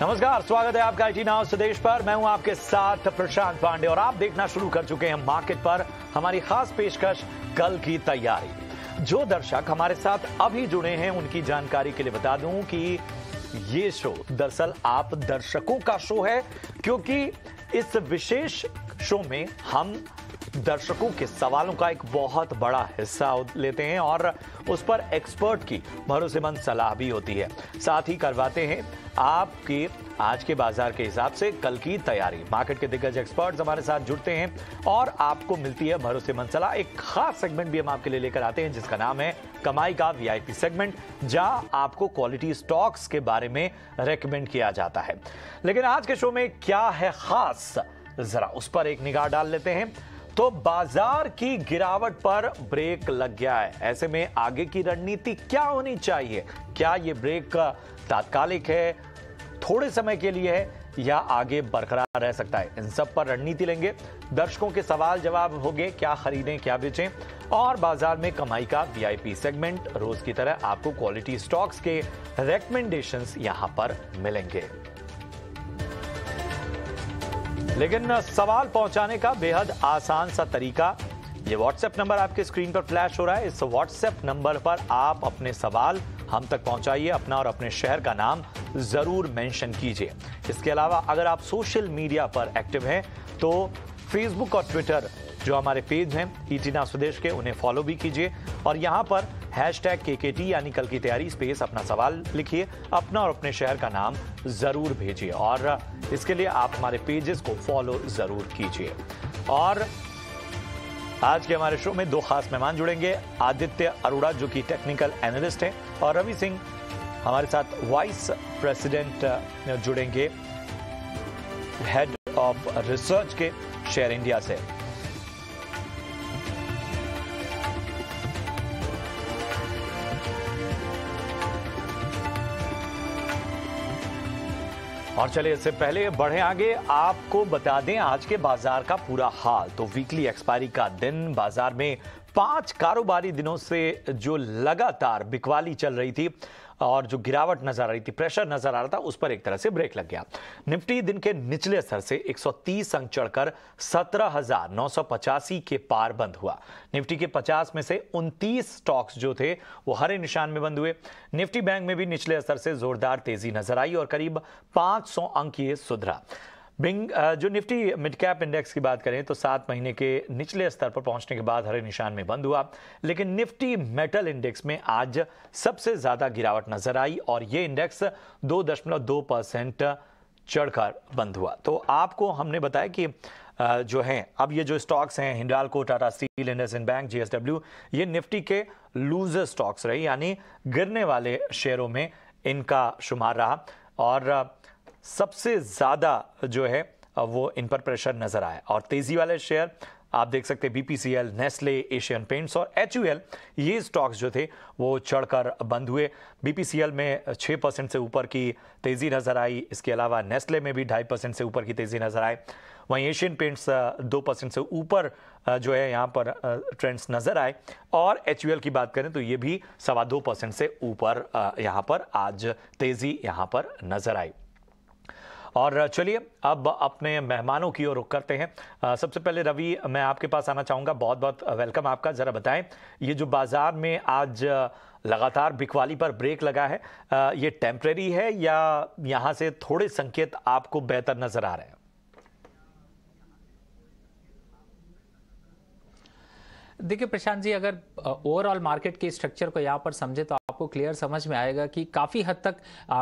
नमस्कार, स्वागत है आपका IT नाउ संदेश पर। मैं हूं आपके साथ प्रशांत पांडे और आप देखना शुरू कर चुके हैं मार्केट पर हमारी खास पेशकश कल की तैयारी। जो दर्शक हमारे साथ अभी जुड़े हैं उनकी जानकारी के लिए बता दूं कि ये शो दरअसल आप दर्शकों का शो है, क्योंकि इस विशेष शो में हम दर्शकों के सवालों का एक बहुत बड़ा हिस्सा लेते हैं और उस पर एक्सपर्ट की भरोसेमंद सलाह भी होती है। साथ ही करवाते हैं आपके आज के बाजार के हिसाब से कल की तैयारी। मार्केट के दिग्गज एक्सपर्ट्स हमारे साथ जुड़ते हैं और आपको मिलती है भरोसेमंद सलाह। एक खास सेगमेंट भी हम आपके लिए लेकर आते हैं जिसका नाम है कमाई का VIP सेगमेंट, जहां आपको क्वालिटी स्टॉक्स के बारे में रेकमेंड किया जाता है। लेकिन आज के शो में क्या है खास, जरा उस पर एक निगाह डाल लेते हैं। तो बाजार की गिरावट पर ब्रेक लग गया है। ऐसे में आगे की रणनीति क्या होनी चाहिए? क्या यह ब्रेक तात्कालिक है, थोड़े समय के लिए है, या आगे बरकरार रह सकता है? इन सब पर रणनीति लेंगे। दर्शकों के सवाल जवाब होंगे, क्या खरीदें क्या बेचें, और बाजार में कमाई का VIP सेगमेंट। रोज की तरह आपको क्वालिटी स्टॉक्स के रेकमेंडेशंस यहां पर मिलेंगे। लेकिन सवाल पहुंचाने का बेहद आसान सा तरीका, ये व्हाट्सएप नंबर आपके स्क्रीन पर फ्लैश हो रहा है। इस व्हाट्सएप नंबर पर आप अपने सवाल हम तक पहुंचाइए, अपना और अपने शहर का नाम जरूर मेंशन कीजिए। इसके अलावा अगर आप सोशल मीडिया पर एक्टिव हैं तो फेसबुक और ट्विटर जो हमारे पेज हैं ET नाउ स्वदेश के, उन्हें फॉलो भी कीजिए और यहां पर #KKT यानी कल की तैयारी स्पेस अपना सवाल लिखिए, अपना और अपने शहर का नाम जरूर भेजिए और इसके लिए आप हमारे पेजेस को फॉलो जरूर कीजिए। और आज के हमारे शो में दो खास मेहमान जुड़ेंगे। आदित्य अरोड़ा जो कि टेक्निकल एनालिस्ट हैं, और रवि सिंह हमारे साथ वाइस प्रेसिडेंट जुड़ेंगे हेड ऑफ रिसर्च के शेयर इंडिया से। और चलिए इससे पहले बढ़े आगे, आपको बता दें आज के बाजार का पूरा हाल। तो वीकली एक्सपायरी का दिन, बाजार में 5 कारोबारी दिनों से जो लगातार बिकवाली चल रही थी और जो गिरावट नजर आ रही थी, प्रेशर नजर आ रहा था, उस पर एक तरह से ब्रेक लग गया। निफ्टी दिन के निचले स्तर से 130 अंक चढ़कर 17,985 के पार बंद हुआ। निफ्टी के 50 में से 29 स्टॉक्स जो थे वो हरे निशान में बंद हुए। निफ्टी बैंक में भी निचले स्तर से जोरदार तेजी नजर आई और करीब 500 अंक ये सुधरा। जो निफ्टी मिड कैप इंडेक्स की बात करें तो 7 महीने के निचले स्तर पर पहुंचने के बाद हरे निशान में बंद हुआ। लेकिन निफ्टी मेटल इंडेक्स में आज सबसे ज्यादा गिरावट नजर आई और यह इंडेक्स 2.2% चढ़कर बंद हुआ। तो आपको हमने बताया कि जो है अब ये जो स्टॉक्स हैं, Hindalco, Tata steel, IndusInd bank, GSW, ये निफ्टी के लूजर स्टॉक्स रहे, यानी गिरने वाले शेयरों में इनका शुमार रहा और सबसे ज्यादा जो है वो इन पर प्रेशर नजर आया। और तेजी वाले शेयर आप देख सकते हैं BPCL, नेस्ले, एशियन पेंट्स और HUL, ये स्टॉक्स जो थे वो चढ़कर बंद हुए। BPCL में 6% से ऊपर की तेजी नजर आई। इसके अलावा नेस्ले में भी 2.5% से ऊपर की तेजी नजर आई। वहीं एशियन पेंट्स 2% से ऊपर जो है यहाँ पर ट्रेंड्स नजर आए। और HUL की बात करें तो ये भी 2.25% से ऊपर यहाँ पर आज तेजी यहाँ पर नजर आई। और चलिए अब अपने मेहमानों की ओर रुख करते हैं। सबसे पहले रवि, मैं आपके पास आना चाहूँगा। बहुत बहुत वेलकम आपका। ज़रा बताएं, ये जो बाजार में आज लगातार बिकवाली पर ब्रेक लगा है, ये टेम्परेरी है या यहाँ से थोड़े संकेत आपको बेहतर नज़र आ रहे हैं? देखिए प्रशांत जी, अगर ओवरऑल मार्केट के स्ट्रक्चर को यहाँ पर समझे तो आपको क्लियर समझ में आएगा कि काफ़ी हद तक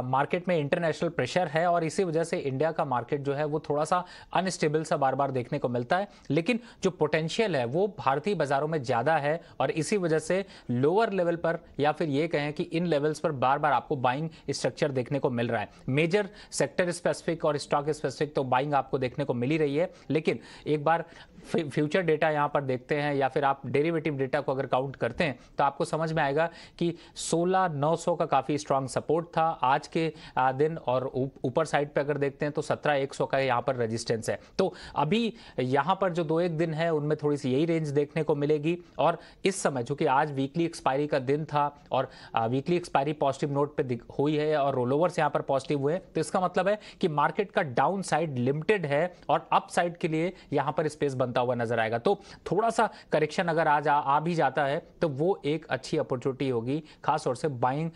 मार्केट में इंटरनेशनल प्रेशर है और इसी वजह से इंडिया का मार्केट जो है वो थोड़ा सा अनस्टेबल सा बार बार देखने को मिलता है। लेकिन जो पोटेंशियल है वो भारतीय बाजारों में ज़्यादा है और इसी वजह से लोअर लेवल पर या फिर ये कहें कि इन लेवल्स पर बार बार आपको बाइंग स्ट्रक्चर देखने को मिल रहा है। मेजर सेक्टर स्पेसिफिक और स्टॉक स्पेसिफिक तो बाइंग आपको देखने को मिल ही रही है, लेकिन एक बार फ्यूचर डेटा यहाँ पर देखते हैं या फिर आप डेरिवेटिव डेटा को अगर काउंट करते हैं तो आपको समझ में आएगा कि 16,900 का काफ़ी स्ट्रांग सपोर्ट था आज के दिन, और ऊपर साइड पे अगर देखते हैं तो 17,100 का यहाँ पर रेजिस्टेंस है। तो अभी यहाँ पर जो 2-1 दिन है उनमें थोड़ी सी यही रेंज देखने को मिलेगी। और इस समय चूंकि आज वीकली एक्सपायरी का दिन था और वीकली एक्सपायरी पॉजिटिव नोट पे हुई है और रोलओवर्स यहाँ पर पॉजिटिव हुए, तो इसका मतलब है कि मार्केट का डाउन साइड लिमिटेड है और अप साइड के लिए यहाँ पर स्पेस बनता हुआ नजर आएगा। तो थोड़ा सा करेक्शन अगर आज आ भी जाता है तो वो एक अच्छी अपॉर्चुनिटी होगी, खास तौर से बाइंग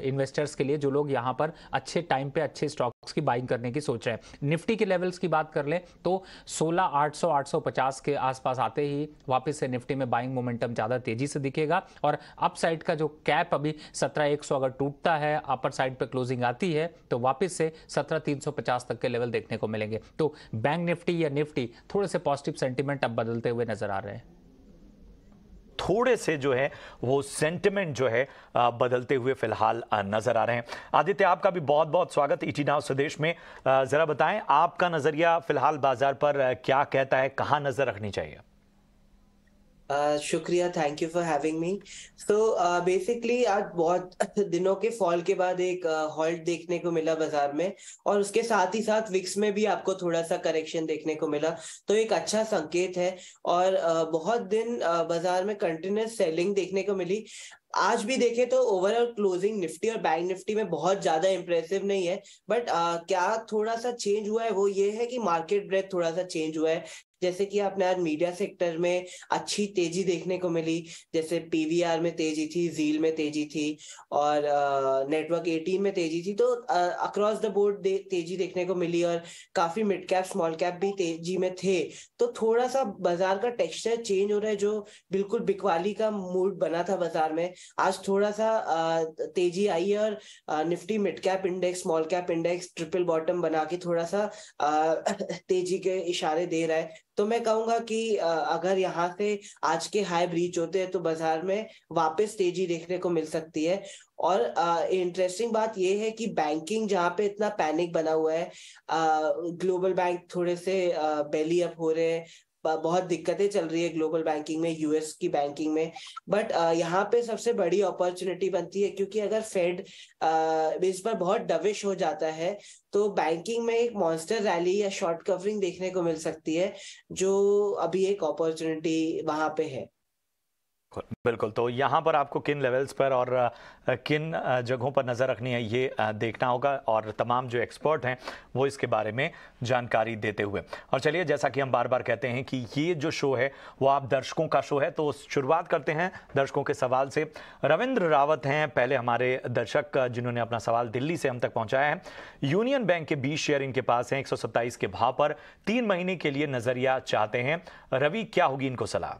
इन्वेस्टर्स के लिए जो लोग यहां पर अच्छे टाइम पे अच्छे स्टॉक्स की बाइंग करने की सोच रहे हैं। निफ्टी के लेवल्स की बात कर लें तो 16,800 850 के आसपास आते ही वापस से निफ्टी में बाइंग मोमेंटम ज्यादा तेजी से दिखेगा और अप साइड का जो कैप अभी 17,100 अगर टूटता है, अपर साइड पे क्लोजिंग आती है तो वापस से 17,350 तक के लेवल देखने को मिलेंगे। तो बैंक निफ्टी या निफ्टी थोड़े से पॉजिटिव सेंटिमेंट अब बदलते हुए नजर आ रहे हैं। थोड़े से जो है वो सेंटिमेंट जो है बदलते हुए फिलहाल नजर आ रहे हैं। आदित्य, आपका भी बहुत बहुत स्वागत ईटी नाउ स्वदेश में। जरा बताएं आपका नजरिया फिलहाल बाजार पर क्या कहता है, कहां नजर रखनी चाहिए? शुक्रिया, thank you for having me. So basically आज बहुत दिनों के फॉल के बाद एक हॉल्ट देखने को मिला बाजार में और उसके साथ ही साथ विक्स में भी आपको थोड़ा सा करेक्शन देखने को मिला, तो एक अच्छा संकेत है। और बहुत दिन बाजार में कंटिन्यूस सेलिंग देखने को मिली। आज भी देखें तो ओवरऑल क्लोजिंग निफ्टी और बैंक निफ्टी में बहुत ज्यादा इंप्रेसिव नहीं है, बट क्या थोड़ा सा चेंज हुआ है वो ये है कि मार्केट ब्रेथ थोड़ा सा चेंज हुआ है। जैसे कि आपने आज मीडिया सेक्टर में अच्छी तेजी देखने को मिली, जैसे पीवीआर में तेजी थी, जील में तेजी थी और नेटवर्क 18 में तेजी थी। तो अक्रॉस द बोर्ड तेजी देखने को मिली और काफी मिड कैप स्मॉल कैप भी तेजी में थे। तो थोड़ा सा बाजार का टेक्सचर चेंज हो रहा है, जो बिल्कुल बिकवाली का मूड बना था बाजार में, आज थोड़ा सा तेजी आई है। और Nifty mid cap index small cap index triple bottom बना के थोड़ा सा तेजी के इशारे दे रहा है। तो मैं कहूंगा कि अगर यहाँ से आज के हाई ब्रीच होते हैं तो बाजार में वापस तेजी देखने को मिल सकती है। और इंटरेस्टिंग बात यह है कि बैंकिंग जहाँ पे इतना पैनिक बना हुआ है, ग्लोबल बैंक थोड़े से बेली अप हो रहे हैं, बहुत दिक्कतें चल रही है ग्लोबल बैंकिंग में, यूएस की बैंकिंग में। बट यहाँ पे सबसे बड़ी अपॉर्चुनिटी बनती है, क्योंकि अगर फेड इस पर बहुत डविश हो जाता है तो बैंकिंग में एक मॉन्स्टर रैली या शॉर्ट कवरिंग देखने को मिल सकती है, जो अभी एक अपॉर्चुनिटी वहां पे है। बिल्कुल, तो यहाँ पर आपको किन लेवल्स पर और किन जगहों पर नज़र रखनी है ये देखना होगा, और तमाम जो एक्सपर्ट हैं वो इसके बारे में जानकारी देते हुए। और चलिए, जैसा कि हम बार बार कहते हैं कि ये जो शो है वो आप दर्शकों का शो है, तो शुरुआत करते हैं दर्शकों के सवाल से। रविंद्र रावत हैं पहले हमारे दर्शक जिन्होंने अपना सवाल दिल्ली से हम तक पहुँचाया है। यूनियन बैंक के 20 शेयर इनके पास हैं 127 के भाव पर, 3 महीने के लिए नज़रिया चाहते हैं। रवि, क्या होगी इनको सलाह?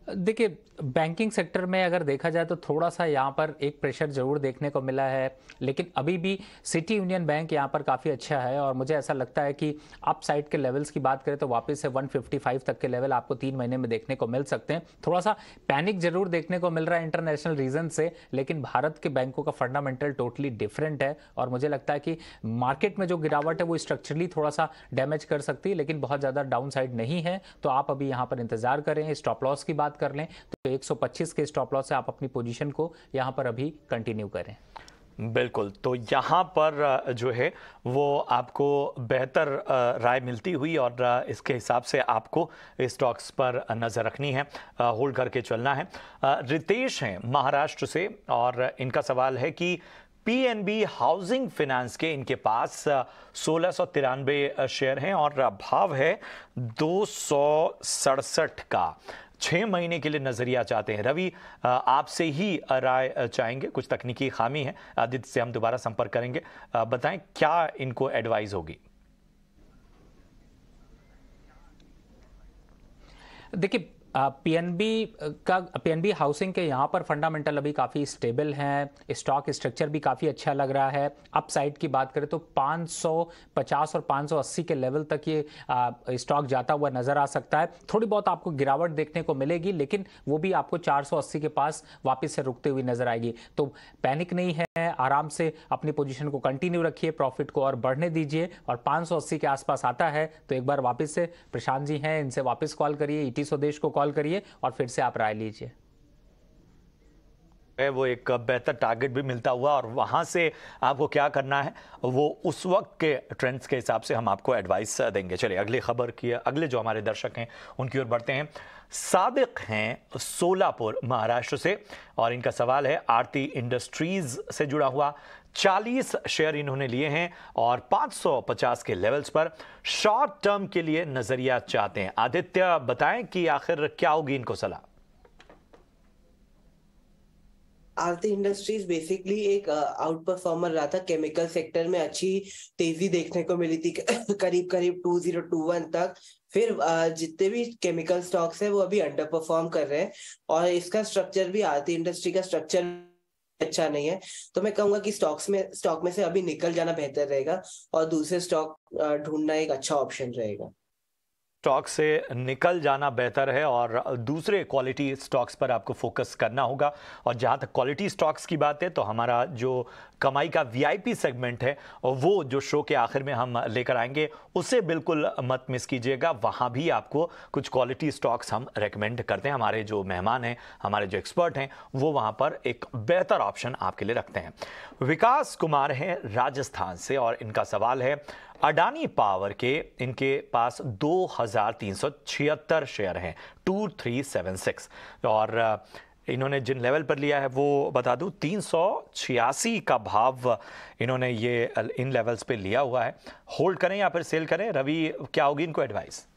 देखिए, बैंकिंग सेक्टर में अगर देखा जाए तो थोड़ा सा यहाँ पर एक प्रेशर जरूर देखने को मिला है, लेकिन अभी भी सिटी यूनियन बैंक यहाँ पर काफ़ी अच्छा है और मुझे ऐसा लगता है कि अप साइड के लेवल्स की बात करें तो वापस से 155 तक के लेवल आपको 3 महीने में देखने को मिल सकते हैं। थोड़ा सा पैनिक जरूर देखने को मिल रहा है इंटरनेशनल रीजन से, लेकिन भारत के बैंकों का फंडामेंटल टोटली डिफरेंट है और मुझे लगता है कि मार्केट में जो गिरावट है वो स्ट्रक्चरली थोड़ा सा डैमेज कर सकती है, लेकिन बहुत ज़्यादा डाउन साइड नहीं है। तो आप अभी यहाँ पर इंतजार करें। स्टॉप लॉस की बात कर लें तो 125 के स्टॉप लॉस से आप अपनी पोजीशन को यहां पर अभी कंटिन्यू करें। बिल्कुल, तो यहाँ पर जो है वो आपको बेहतर राय मिलती हुई और इसके हिसाब से आपको स्टॉक्स पर नज़र रखनी है, होल्ड करके चलना है। रितेश हैं महाराष्ट्र से और इनका सवाल है कि पीएनबी हाउसिंग फाइनेंस के इनके पास 1693 शेयर हैं और भाव है 267 का, 6 महीने के लिए नजरिया चाहते हैं। रवि, आपसे ही राय चाहेंगे, कुछ तकनीकी खामी है, आदित्य से हम दोबारा संपर्क करेंगे। बताएं क्या इनको एडवाइस होगी? देखिए, पीएनबी हाउसिंग के यहाँ पर फंडामेंटल अभी काफ़ी स्टेबल हैं, स्टॉक स्ट्रक्चर भी काफ़ी अच्छा लग रहा है। अपसाइड की बात करें तो 550 और 580 के लेवल तक ये स्टॉक जाता हुआ नजर आ सकता है। थोड़ी बहुत आपको गिरावट देखने को मिलेगी, लेकिन वो भी आपको 480 के पास वापस से रुकते हुए नजर आएगी। तो पैनिक नहीं है, आराम से अपनी पोजीशन को कंटिन्यू रखिए, प्रॉफिट को और बढ़ने दीजिए, और 580 के आसपास आता है तो एक बार वापस से प्रशांत जी हैं, इनसे वापस कॉल करिए, ईटी स्वदेश को कॉल करिए और फिर से आप राय लीजिए। वो एक बेहतर टारगेट भी मिलता हुआ, और वहां से आपको क्या करना है वो उस वक्त के ट्रेंड्स के हिसाब से हम आपको एडवाइस देंगे। चलिए अगली खबर की, अगले जो हमारे दर्शक हैं उनकी ओर बढ़ते हैं। सादिक हैं सोलापुर महाराष्ट्र से, और इनका सवाल है आरती इंडस्ट्रीज से जुड़ा हुआ। 40 शेयर इन्होंने लिए हैं और 550 के लेवल्स पर शॉर्ट टर्म के लिए नजरिया चाहते हैं। आदित्य, बताएं कि आखिर क्या होगी इनको सलाह। आरती इंडस्ट्रीज बेसिकली एक आउट परफॉर्मर रहा था। केमिकल सेक्टर में अच्छी तेजी देखने को मिली थी करीब करीब 2021 तक। फिर जितने भी केमिकल स्टॉक्स है वो अभी अंडर परफॉर्म कर रहे हैं, और इसका स्ट्रक्चर भी, आरती इंडस्ट्री का स्ट्रक्चर अच्छा नहीं है। तो मैं कहूंगा कि स्टॉक में से अभी निकल जाना बेहतर रहेगा और दूसरे स्टॉक ढूंढना एक अच्छा ऑप्शन रहेगा। स्टॉक से निकल जाना बेहतर है और दूसरे क्वालिटी स्टॉक्स पर आपको फोकस करना होगा। और जहां तक क्वालिटी स्टॉक्स की बात है तो हमारा जो कमाई का वीआईपी सेगमेंट है वो जो शो के आखिर में हम लेकर आएंगे उसे बिल्कुल मत मिस कीजिएगा। वहां भी आपको कुछ क्वालिटी स्टॉक्स हम रेकमेंड करते हैं। हमारे जो मेहमान हैं, हमारे जो एक्सपर्ट हैं, वो वहां पर एक बेहतर ऑप्शन आपके लिए रखते हैं। विकास कुमार हैं राजस्थान से, और इनका सवाल है अडानी पावर के, इनके पास 2376 शेयर हैं, 2376, और इन्होंने जिन लेवल पर लिया है वो बता दूं 386 का भाव इन्होंने ये इन लेवल्स पे लिया हुआ है। होल्ड करें या फिर सेल करें, रवि क्या होगी इनको एडवाइस?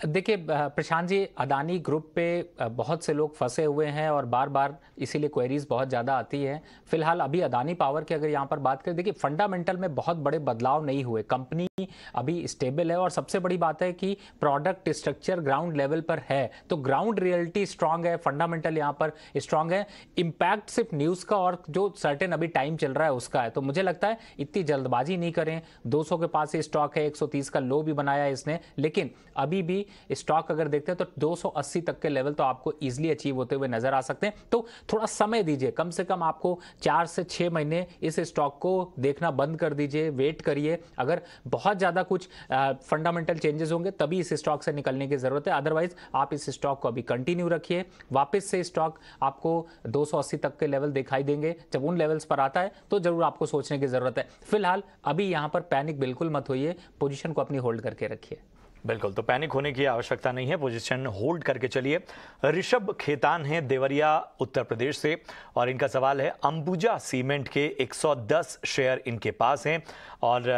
देखिए प्रशांत जी, अदानी ग्रुप पे बहुत से लोग फंसे हुए हैं और बार बार इसीलिए क्वेरीज बहुत ज़्यादा आती है। फिलहाल अभी अदानी पावर की अगर यहाँ पर बात करें, देखिए फंडामेंटल में बहुत बड़े बदलाव नहीं हुए, कंपनी अभी स्टेबल है, और सबसे बड़ी बात है कि प्रोडक्ट स्ट्रक्चर ग्राउंड लेवल पर है, तो ग्राउंड रियलिटी स्ट्रांग है, फंडामेंटल यहाँ पर स्ट्रांग है। इम्पैक्ट सिर्फ न्यूज़ का और जो सर्टेन अभी टाइम चल रहा है उसका है। तो मुझे लगता है इतनी जल्दबाजी नहीं करें। 200 के पास ये स्टॉक है, 130 का लो भी बनाया है इसने, लेकिन अभी भी स्टॉक अगर देखते हैं तो 280 तक के लेवल तो आपको इजीली अचीव होते हुए नजर आ सकते हैं। तो थोड़ा समय दीजिए, कम से कम आपको 4 से 6 महीने इस स्टॉक को देखना बंद कर दीजिए, वेट करिए। अगर बहुत ज्यादा कुछ फंडामेंटल चेंजेस होंगे तभी इस स्टॉक से निकलने की जरूरत है, अदरवाइज आप इस स्टॉक को अभी कंटिन्यू रखिए। वापस से स्टॉक आपको 280 तक के लेवल दिखाई देंगे, जब उन लेवल्स पर आता है तो जरूर आपको सोचने की जरूरत है। फिलहाल अभी यहां पर पैनिक बिल्कुल मत होइए, पोजीशन को अपनी होल्ड करके रखिए। बिल्कुल, तो पैनिक होने की आवश्यकता नहीं है, पोजीशन होल्ड करके चलिए। ऋषभ खेतान हैं देवरिया उत्तर प्रदेश से, और इनका सवाल है अंबुजा सीमेंट के 110 शेयर इनके पास हैं, और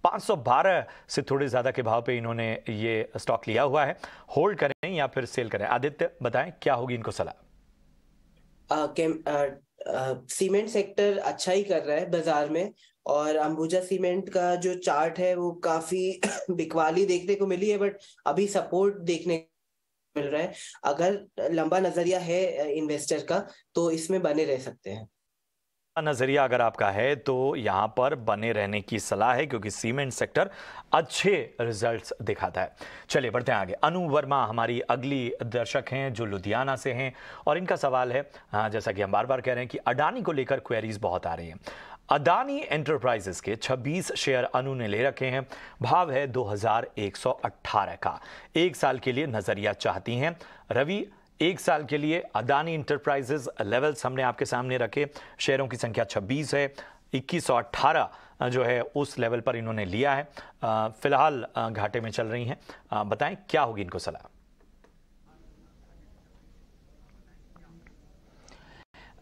512 से थोड़े ज्यादा के भाव पे इन्होंने ये स्टॉक लिया हुआ है। होल्ड करें या फिर सेल करें? आदित्य बताएं क्या होगी इनको सलाह। सीमेंट सेक्टर अच्छा ही कर रहा है बाजार में, और अंबुजा सीमेंट का जो चार्ट है वो काफी बिकवाली देखने को मिली है, बट अभी सपोर्ट देखने को मिल रहा है। अगर लंबा नजरिया है इन्वेस्टर का तो इसमें बने रह सकते हैं। नजरिया अगर आपका है तो यहां पर बने रहने की सलाह है, क्योंकि सीमेंट सेक्टर अच्छे रिजल्ट्स दिखाता है। चलिए बढ़ते हैं आगे। अनु वर्मा हमारी अगली दर्शक हैं जो लुधियाना से हैं, और इनका सवाल है, जैसा कि हम बार बार कह रहे हैं कि अडानी को लेकर क्वेरीज बहुत आ रही हैं। अडानी एंटरप्राइजेस के 26 शेयर अनु ने ले रखे हैं, भाव है 2118 का। 1 साल के लिए नजरिया चाहती हैं। रवि, 1 साल के लिए अडानी इंटरप्राइजेस लेवल्स हमने आपके सामने रखे। शेयरों की संख्या 26 है, 2118 जो है उस लेवल पर इन्होंने लिया है। फिलहाल घाटे में चल रही हैं। बताएं क्या होगी इनको सलाह।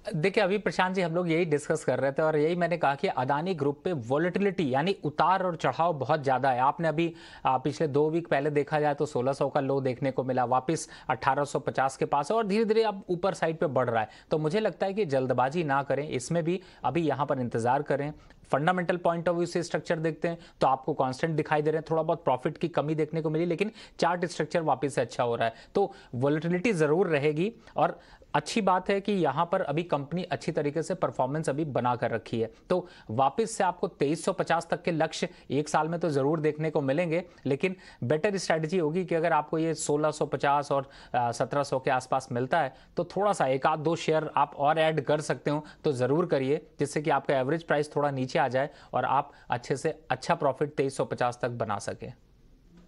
देखिए अभी प्रशांत जी हम लोग यही डिस्कस कर रहे थे, और यही मैंने कहा कि अडानी ग्रुप पे वॉलेटिलिटी यानी उतार और चढ़ाव बहुत ज़्यादा है। आपने अभी पिछले 2 वीक पहले देखा जाए तो 1600 का लो देखने को मिला, वापस 1850 के पास है, और धीरे धीरे अब ऊपर साइड पे बढ़ रहा है। तो मुझे लगता है कि जल्दबाजी ना करें, इसमें भी अभी यहाँ पर इंतजार करें। फंडामेंटल पॉइंट ऑफ व्यू से स्ट्रक्चर देखते हैं तो आपको कांस्टेंट दिखाई दे रहे हैं, थोड़ा बहुत प्रॉफिट की कमी देखने को मिली, लेकिन चार्ट स्ट्रक्चर वापस से अच्छा हो रहा है। तो वोलेटिलिटी जरूर रहेगी और अच्छी बात है कि यहां पर अभी कंपनी अच्छी तरीके से परफॉर्मेंस अभी बना कर रखी है। तो वापस से आपको 2350 तक के लक्ष्य एक साल में तो जरूर देखने को मिलेंगे, लेकिन बेटर स्ट्रैटेजी होगी कि अगर आपको ये 1650 और 1700 के आसपास मिलता है तो थोड़ा सा एक आध दो शेयर आप और ऐड कर सकते हो तो जरूर करिए, जिससे कि आपका एवरेज प्राइस थोड़ा नीचे आ जाए और आप अच्छे से अच्छा प्रॉफिट 2350 तक बना सके।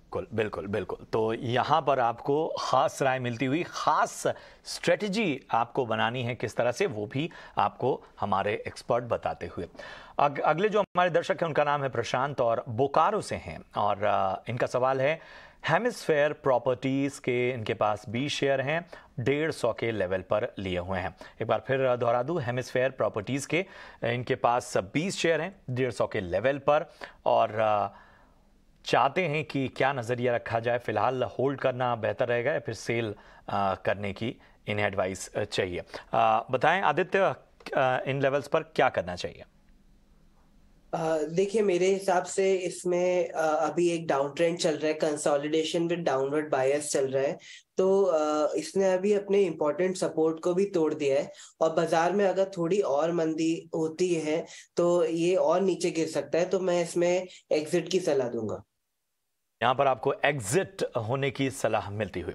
बिल्कुल बिल्कुल बिल्कुल। तो यहाँ पर आपको खास राय मिलती हुई, खास स्ट्रेटजी आपको बनानी है किस तरह से, वो भी आपको हमारे एक्सपर्ट बताते हुए। अगले जो हमारे दर्शक हैं उनका नाम है प्रशांत और बोकारो से हैं और इनका सवाल है हेमिस्फेयर प्रॉपर्टीज के इनके पास 20 शेयर हैं, 150 के लेवल पर लिए हुए हैं। एक बार फिर दोहरा दूं, हेमिस्फेयर प्रॉपर्टीज के इनके पास 20 शेयर हैं 150 के लेवल पर और चाहते हैं कि क्या नज़रिया रखा जाए, फिलहाल होल्ड करना बेहतर रहेगा या फिर सेल करने की इन्हें एडवाइस चाहिए। बताएं आदित्य, इन लेवल्स पर क्या करना चाहिए? देखिए, मेरे हिसाब से इसमें अभी एक डाउन ट्रेंड चल रहा है, कंसोलिडेशन विद डाउनवर्ड बायस चल रहा है। तो इसने अभी अपने इम्पोर्टेंट सपोर्ट को भी तोड़ दिया है और बाजार में अगर थोड़ी और मंदी होती है तो ये और नीचे गिर सकता है, तो मैं इसमें एग्जिट की सलाह दूंगा। यहां पर आपको एग्जिट होने की सलाह मिलती हुई।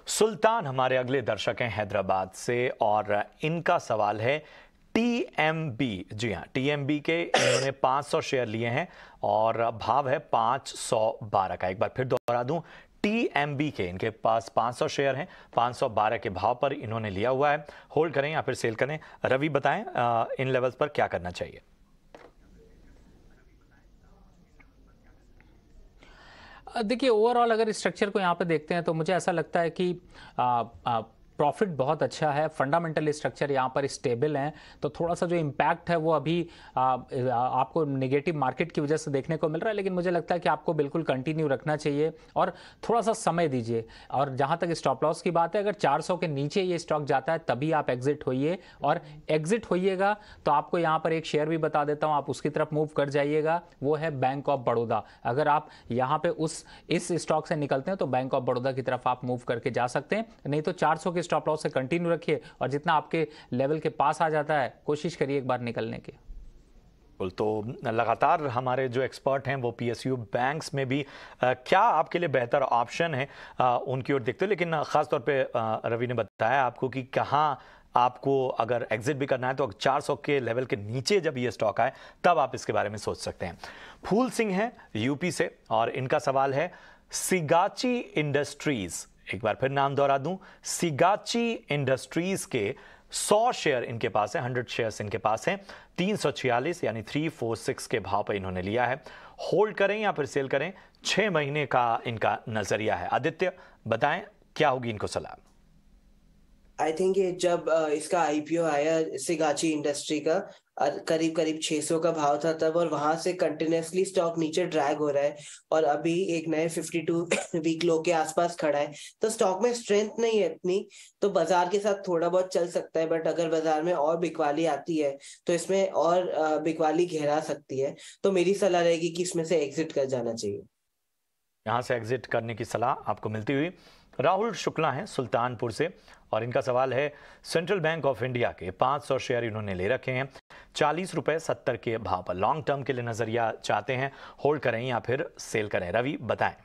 सुल्तान हमारे अगले दर्शक हैं हैदराबाद से और इनका सवाल है टीएमबी। जी हाँ, टीएमबी के इन्होंने 500 शेयर लिए हैं और भाव है 512 का। एक बार फिर दोहरा दूं, टीएमबी के इनके पास 500 शेयर हैं, 512 के भाव पर इन्होंने लिया हुआ है। होल्ड करें या फिर सेल करें? रवि बताएं इन लेवल्स पर क्या करना चाहिए? देखिए, ओवरऑल अगर स्ट्रक्चर को यहाँ पे देखते हैं तो मुझे ऐसा लगता है कि प्रॉफिट बहुत अच्छा है, फंडामेंटल स्ट्रक्चर यहाँ पर स्टेबल हैं, तो थोड़ा सा जो इम्पैक्ट है वो अभी आपको नेगेटिव मार्केट की वजह से देखने को मिल रहा है, लेकिन मुझे लगता है कि आपको बिल्कुल कंटिन्यू रखना चाहिए और थोड़ा सा समय दीजिए। और जहाँ तक स्टॉप लॉस की बात है, अगर 400 के नीचे ये स्टॉक जाता है तभी आप एग्जिट होइए, और एग्जिट होइएगा तो आपको यहाँ पर एक शेयर भी बता देता हूँ, आप उसकी तरफ मूव कर जाइएगा, वो है बैंक ऑफ बड़ौदा। अगर आप यहाँ पे इस स्टॉक से निकलते हैं तो बैंक ऑफ बड़ौदा की तरफ आप मूव करके जा सकते हैं, नहीं तो 400 के स्टॉप लॉस से कंटिन्यू रखिए और जितना आपके लेवल के पास आ जाता है कोशिश करिए एक बार निकलने की। तो लगातार हमारे जो एक्सपर्ट हैं वो पीएसयू बैंक्स में भी क्या आपके लिए बेहतर ऑप्शन है उनकी ओर देखते हो, लेकिन खास तौर पे रवि ने बताया आपको कि कहाँ आपको अगर एग्जिट भी करना है तो 400 के लेवल के नीचे जब ये स्टॉक आए तब आप इसके बारे में सोच सकते हैं। फूल सिंह हैं यूपी से और इनका सवाल है सिगाची इंडस्ट्रीज। एक बार फिर नाम दोहरा दूं, सिगाची इंडस्ट्रीज के 100 शेयर इनके पास है, 100 शेयर्स इनके पास हैं, 346 यानी 346 के भाव पर इन्होंने लिया है। होल्ड करें या फिर सेल करें? 6 महीने का इनका नजरिया है। आदित्य बताएं क्या होगी इनको सलाह? आई थिंक ये जब इसका आईपीओ आया सिगाची इंडस्ट्री का, करीब करीब 600 का भाव था तब, और वहां से कंटिन्यूसली स्टॉक नीचे ड्रैग हो रहा है और अभी एक नए 52 वीक लो के आसपास खड़ा है। तो स्टॉक में स्ट्रेंथ नहीं है इतनी, तो बाजार के साथ थोड़ा बहुत चल सकता है, बट अगर बाजार में और बिकवाली आती है तो इसमें और बिकवाली घेरा सकती है। तो मेरी सलाह रहेगी कि इसमें से एग्जिट कर जाना चाहिए। यहां से एग्जिट करने की सलाह आपको मिलती हुई। राहुल शुक्ला हैं सुल्तानपुर से और इनका सवाल है सेंट्रल बैंक ऑफ इंडिया के 500 शेयर इन्होंने ले रखे हैं, 40 रुपए 70 के भाव पर। लॉन्ग टर्म के लिए नजरिया चाहते हैं, होल्ड करें या फिर सेल करें? रवि बताएं।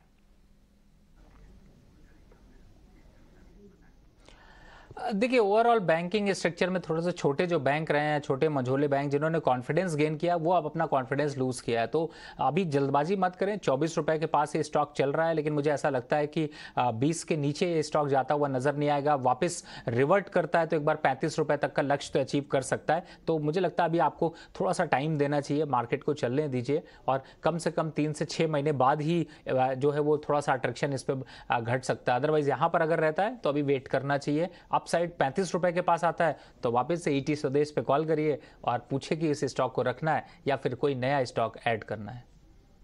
देखिए, ओवरऑल बैंकिंग स्ट्रक्चर में थोड़े से छोटे जो बैंक रहे हैं, छोटे मझोले बैंक जिन्होंने कॉन्फिडेंस गेन किया, वो अब अपना कॉन्फिडेंस लूज किया है। तो अभी जल्दबाजी मत करें, 24 रुपए के पास ये स्टॉक चल रहा है, लेकिन मुझे ऐसा लगता है कि 20 के नीचे ये स्टॉक जाता हुआ नजर नहीं आएगा। वापस रिवर्ट करता है तो एक बार 35 रुपए तक का लक्ष्य तो अचीव कर सकता है। तो मुझे लगता है अभी आपको थोड़ा सा टाइम देना चाहिए, मार्केट को चलने दीजिए और कम से कम 3 से 6 महीने बाद ही जो है वो थोड़ा सा अट्रैक्शन इस पर घट सकता है। अदरवाइज यहाँ पर अगर रहता है तो अभी वेट करना चाहिए। अपसाइड 35 रुपए के पास आता है तो वापस से ईटी स्वदेश पे कॉल करिए और पूछे कि इस स्टॉक को रखना है या फिर कोई नया स्टॉक ऐड करना है।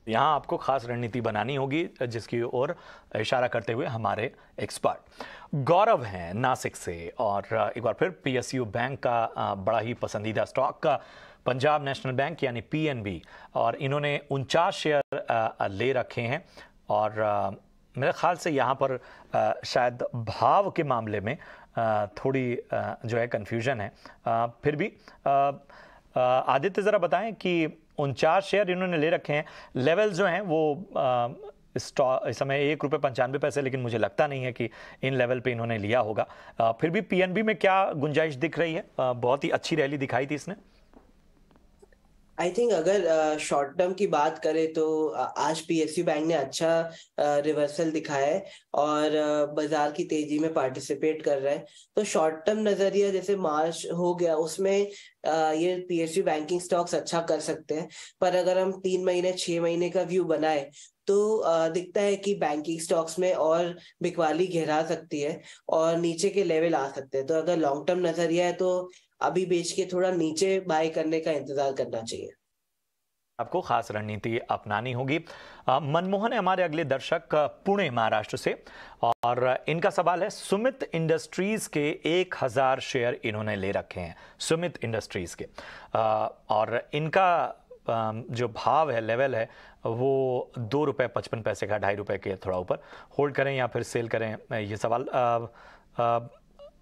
यहां आपको खास रणनीति बनानी होगी जिसकी ओर इशारा करते हुए हमारे एक्सपर्ट गौरव हैं नासिक से और एक बार फिर पीएसयू बैंक का बड़ा ही पसंदीदा स्टॉक का पंजाब नेशनल बैंक यानी पीएनबी, और इन्होंने 49 शेयर ले रखे हैं। और मेरे ख्याल से यहाँ पर शायद भाव के मामले में थोड़ी जो है कन्फ्यूजन है। फिर भी आदित्य ज़रा बताएं कि 49 शेयर इन्होंने ले रखे हैं, लेवल जो हैं वो इस समय ₹1.95, लेकिन मुझे लगता नहीं है कि इन लेवल पे इन्होंने लिया होगा। फिर भी पीएनबी में क्या गुंजाइश दिख रही है? बहुत ही अच्छी रैली दिखाई थी इसने। आई थिंक अगर शॉर्ट टर्म की बात करें तो आज पीएसयू बैंक ने अच्छा रिवर्सल दिखाया है और बाजार की तेजी में पार्टिसिपेट कर रहा है। तो शॉर्ट टर्म नजरिया जैसे मार्च हो गया उसमें ये पीएसयू बैंकिंग स्टॉक्स अच्छा कर सकते हैं, पर अगर हम 3 महीने 6 महीने का व्यू बनाए तो दिखता है कि बैंकिंग स्टॉक्स में और बिकवाली गहरा सकती है और नीचे के लेवल आ सकते हैं। तो अगर लॉन्ग टर्म नजरिया है तो अभी बेच के थोड़ा नीचे बाय करने का इंतजार करना चाहिए। आपको खास रणनीति अपनानी होगी। मनमोहन है हमारे अगले दर्शक पुणे महाराष्ट्र से, और इनका सवाल है सुमित इंडस्ट्रीज के 1000 शेयर इन्होंने ले रखे हैं, सुमित इंडस्ट्रीज के, और इनका जो भाव है, लेवल है वो ₹2.55 का, ₹2.5 के थोड़ा ऊपर। होल्ड करें या फिर सेल करें, ये सवाल।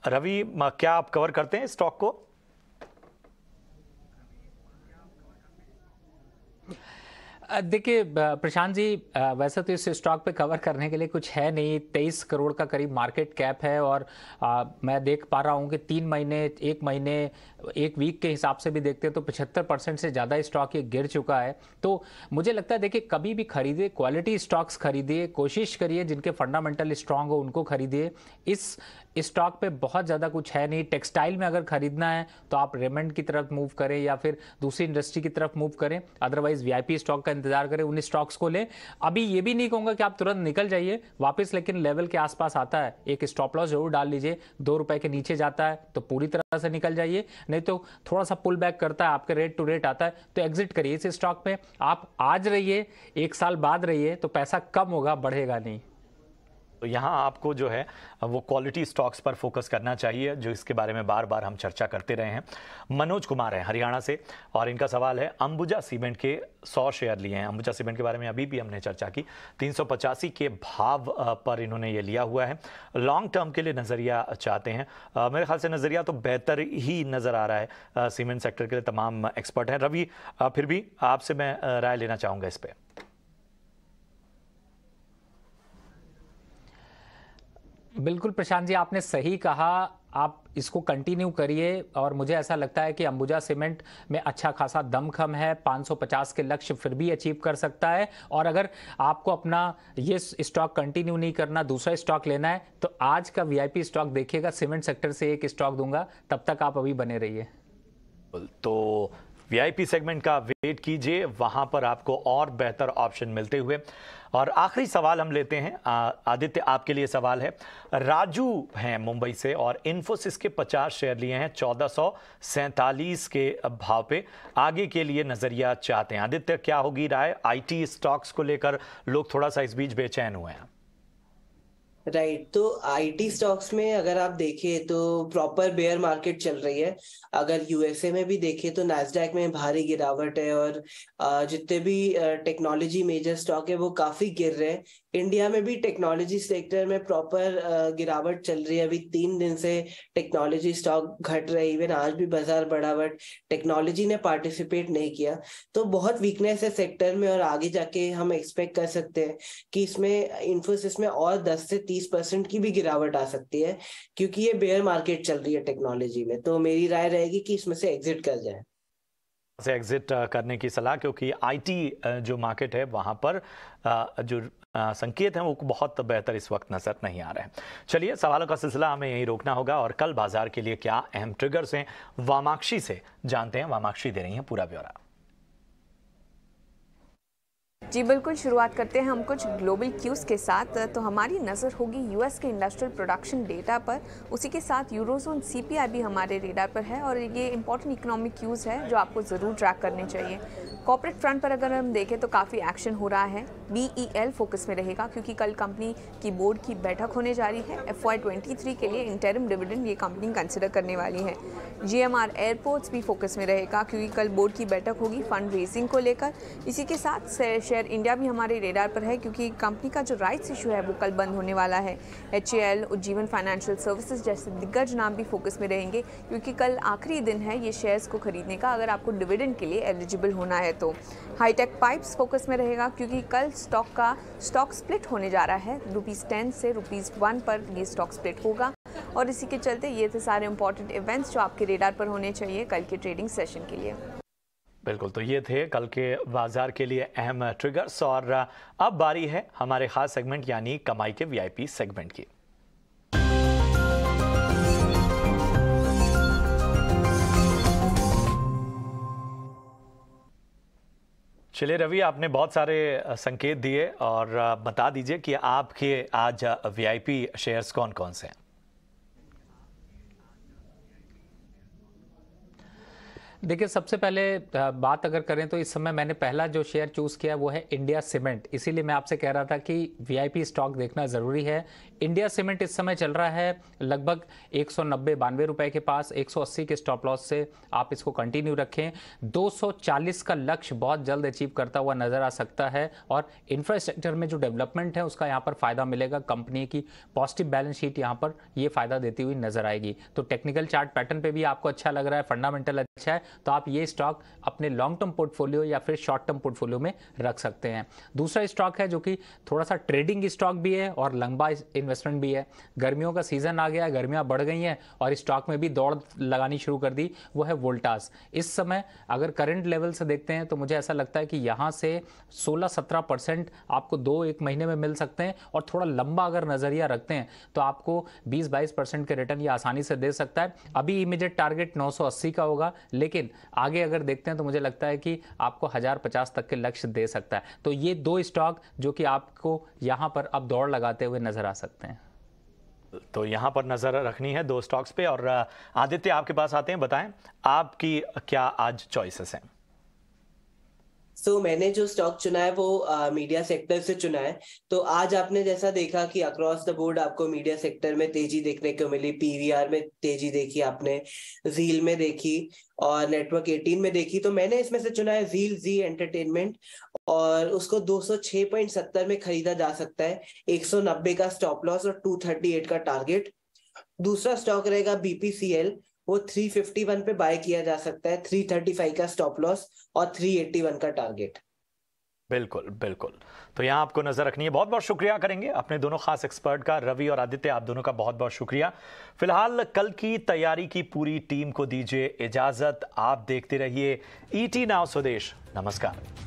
रवि, क्या आप कवर करते हैं स्टॉक को? देखिए प्रशांत जी, वैसे तो इस स्टॉक पे कवर करने के लिए कुछ है नहीं। 23 करोड़ का करीब मार्केट कैप है, और मैं देख पा रहा हूँ कि 3 महीने, 1 महीने, 1 वीक के हिसाब से भी देखते हैं तो 75% से ज़्यादा स्टॉक ये गिर चुका है। तो मुझे लगता है देखिए, कभी भी खरीदिए, क्वालिटी स्टॉक्स खरीदिए, कोशिश करिए जिनके फंडामेंटल स्ट्रांग हो उनको खरीदिए। इस स्टॉक पे बहुत ज़्यादा कुछ है नहीं। टेक्सटाइल में अगर खरीदना है तो आप रेमंड की तरफ मूव करें या फिर दूसरी इंडस्ट्री की तरफ मूव करें, अदरवाइज वीआईपी स्टॉक का इंतजार करें, उन स्टॉक्स को लें। अभी ये भी नहीं कहूँगा कि आप तुरंत निकल जाइए वापस, लेकिन लेवल के आसपास आता है एक स्टॉप लॉस जरूर डाल लीजिए। ₹2 के नीचे जाता है तो पूरी तरह से निकल जाइए, नहीं तो थोड़ा सा पुल बैक करता है, आपके रेट टू रेट आता है तो एग्जिट करिए इस स्टॉक में। आप आज रहिए, 1 साल बाद रहिए तो पैसा कम होगा, बढ़ेगा नहीं। तो यहाँ आपको जो है वो क्वालिटी स्टॉक्स पर फोकस करना चाहिए, जो इसके बारे में बार बार हम चर्चा करते रहे हैं। मनोज कुमार है हरियाणा से, और इनका सवाल है अंबुजा सीमेंट के 100 शेयर लिए हैं। अंबुजा सीमेंट के बारे में अभी भी हमने चर्चा की। 385 के भाव पर इन्होंने ये लिया हुआ है। लॉन्ग टर्म के लिए नज़रिया चाहते हैं। मेरे ख्याल से नज़रिया तो बेहतर ही नज़र आ रहा है सीमेंट सेक्टर के लिए, तमाम एक्सपर्ट हैं। रवि, फिर भी आपसे मैं राय लेना चाहूँगा इस पर। बिल्कुल प्रशांत जी, आपने सही कहा। आप इसको कंटिन्यू करिए, और मुझे ऐसा लगता है कि अंबुजा सीमेंट में अच्छा खासा दमखम है। 550 के लक्ष्य फिर भी अचीव कर सकता है। और अगर आपको अपना ये स्टॉक कंटिन्यू नहीं करना, दूसरा स्टॉक लेना है, तो आज का वीआईपी स्टॉक देखिएगा। सीमेंट सेक्टर से एक स्टॉक दूंगा, तब तक आप अभी बने रहिए। तो वीआईपी सेगमेंट का वेट कीजिए, वहां पर आपको और बेहतर ऑप्शन मिलते हुए। और आखिरी सवाल हम लेते हैं। आदित्य, आपके लिए सवाल है। राजू हैं मुंबई से, और इन्फोसिस के 50 शेयर लिए हैं 1447 के भाव पे। आगे के लिए नजरिया चाहते हैं। आदित्य, क्या होगी राय? आईटी स्टॉक्स को लेकर लोग थोड़ा सा इस बीच बेचैन हुए हैं। राइट, तो आईटी स्टॉक्स में अगर आप देखें तो प्रॉपर बेयर मार्केट चल रही है। अगर यूएसए में भी देखें तो नैस्डैक में भारी गिरावट है, और जितने भी टेक्नोलॉजी मेजर स्टॉक है वो काफी गिर रहे हैं। इंडिया में भी टेक्नोलॉजी सेक्टर में प्रॉपर गिरावट चल रही है। अभी 3 दिन से टेक्नोलॉजी स्टॉक घट रहे, इवन आज भी बाजार बढ़ा, बट टेक्नोलॉजी ने पार्टिसिपेट नहीं किया। तो बहुत वीकनेस है सेक्टर में, और आगे जाके हम एक्सपेक्ट कर सकते हैं कि इसमें इन्फोसिस में और 10 से 30% की भी गिरावट आ सकती है, क्योंकि ये बेयर मार्केट चल रही है टेक्नोलॉजी में। तो मेरी राय रहेगी कि इसमें से एग्जिट कर जाए। से एग्जिट करने की सलाह, क्योंकि आईटी जो मार्केट है वहां पर जो संकेत हैं वो बहुत बेहतर इस वक्त नजर नहीं आ रहे हैं। चलिए, सवालों का सिलसिला हमें यहीं रोकना होगा, और कल बाजार के लिए क्या अहम ट्रिगर्स हैं वामाक्षी से जानते हैं। वामाक्षी दे रही हैं पूरा ब्यौरा। जी बिल्कुल, शुरुआत करते हैं हम कुछ ग्लोबल क्यूज़ के साथ। तो हमारी नज़र होगी यूएस के इंडस्ट्रियल प्रोडक्शन डेटा पर, उसी के साथ यूरोजोन सीपीआई भी हमारे रेडार पर है और ये इंपॉर्टेंट इकोनॉमिक क्यूज़ है जो आपको ज़रूर ट्रैक करने चाहिए। कॉर्पोरेट फ्रंट पर अगर हम देखें तो काफ़ी एक्शन हो रहा है। BEL फोकस में रहेगा क्योंकि कल कंपनी की बोर्ड की बैठक होने जा रही है। FY23 के लिए इंटरिम डिविडेंड ये कंपनी कंसिडर करने वाली है। GMR एयरपोर्ट्स भी फोकस में रहेगा क्योंकि कल बोर्ड की बैठक होगी फंड रेजिंग को लेकर। इसी के साथ शेयर इंडिया भी हमारे रेडार पर है क्योंकि कंपनी का जो राइट्स इशू है वो कल बंद होने वाला है। HAL, उज्जीवन फाइनेंशियल सर्विसेज जैसे दिग्गज नाम भी फोकस में रहेंगे क्योंकि कल आखिरी दिन है ये शेयर्स को खरीदने का अगर आपको डिविडेंड के लिए एलिजिबल होना है तो। हाईटेक पाइप्स फोकस में रहेगा क्योंकि कल स्टॉक स्प्लिट होने जा रहा है। ₹10 से ₹1 पर ये स्टॉक स्प्लिट होगा और इसी के चलते ये थे सारे इंपॉर्टेंट इवेंट्स जो आपके रेडार पर होने चाहिए कल के ट्रेडिंग सेशन के लिए। बिल्कुल, तो ये थे कल के बाजार के लिए अहम ट्रिगर्स और अब बारी है हमारे खास सेगमेंट यानी कमाई के VIP सेगमेंट की। चलिए रवि, आपने बहुत सारे संकेत दिए और बता दीजिए कि आपके आज VIP शेयर्स कौन कौन से हैं। देखिए, सबसे पहले बात अगर करें तो इस समय मैंने पहला जो शेयर चूज किया वो है इंडिया सीमेंट। इसीलिए मैं आपसे कह रहा था कि VIP स्टॉक देखना जरूरी है। इंडिया सीमेंट इस समय चल रहा है लगभग 190-92 रुपए के पास। 180 के स्टॉप लॉस से आप इसको कंटिन्यू रखें। 240 का लक्ष्य बहुत जल्द अचीव करता हुआ नजर आ सकता है और इंफ्रास्ट्रक्चर में जो डेवलपमेंट है उसका यहाँ पर फायदा मिलेगा। कंपनी की पॉजिटिव बैलेंस शीट यहाँ पर ये फायदा देती हुई नजर आएगी। तो टेक्निकल चार्ट पैटर्न पे भी आपको अच्छा लग रहा है, फंडामेंटल अच्छा है, तो आप ये स्टॉक अपने लॉन्ग टर्म पोर्टफोलियो या फिर शॉर्ट टर्म पोर्टफोलियो में रख सकते हैं। दूसरा स्टॉक है जो कि थोड़ा सा ट्रेडिंग स्टॉक भी है और लंबा इन्वेस्टमेंट भी है। गर्मियों का सीजन आ गया, गर्मियां बढ़ गई हैं और स्टॉक में भी दौड़ लगानी शुरू कर दी, वो है वोल्टास। इस समय अगर करंट लेवल से देखते हैं तो मुझे ऐसा लगता है कि यहां से 16-17% आपको 2-1 महीने में मिल सकते हैं और थोड़ा लंबा अगर नजरिया रखते हैं तो आपको 20-22% के रिटर्न ये आसानी से दे सकता है। अभी इमीडिएट टारगेट 980 का होगा, लेकिन आगे अगर देखते हैं तो मुझे लगता है कि आपको 1050 तक के लक्ष्य दे सकता है। तो ये दो स्टॉक जो कि आपको यहां पर अब दौड़ लगाते हुए नजर आ सकते हैं। तो यहां पर नजर रखनी है दो स्टॉक्स पे। और आदित्य, आपके पास आते हैं, बताएं आपकी क्या आज चॉइसेस हैं। मैंने जो स्टॉक चुना है वो मीडिया सेक्टर से चुना है। तो आज आपने जैसा देखा कि अक्रॉस द बोर्ड आपको मीडिया सेक्टर में तेजी देखने को मिली। PVR में तेजी देखी आपने, जील में देखी और नेटवर्क 18 में देखी। तो मैंने इसमें से चुना है जी एंटरटेनमेंट और उसको 206.70 में खरीदा जा सकता है। 190 का स्टॉप लॉस और 238 का टारगेट। दूसरा स्टॉक रहेगा BPCL, वो 351 पे बाय किया जा सकता है। 335 का स्टॉप लॉस और 381 का टारगेट। बिल्कुल बिल्कुल, तो यहाँ आपको नजर रखनी है। बहुत बहुत शुक्रिया करेंगे अपने दोनों खास एक्सपर्ट का, रवि और आदित्य, आप दोनों का बहुत बहुत शुक्रिया। फिलहाल कल की तैयारी की पूरी टीम को दीजिए इजाजत। आप देखते रहिए ET नाउ स्वदेश। नमस्कार।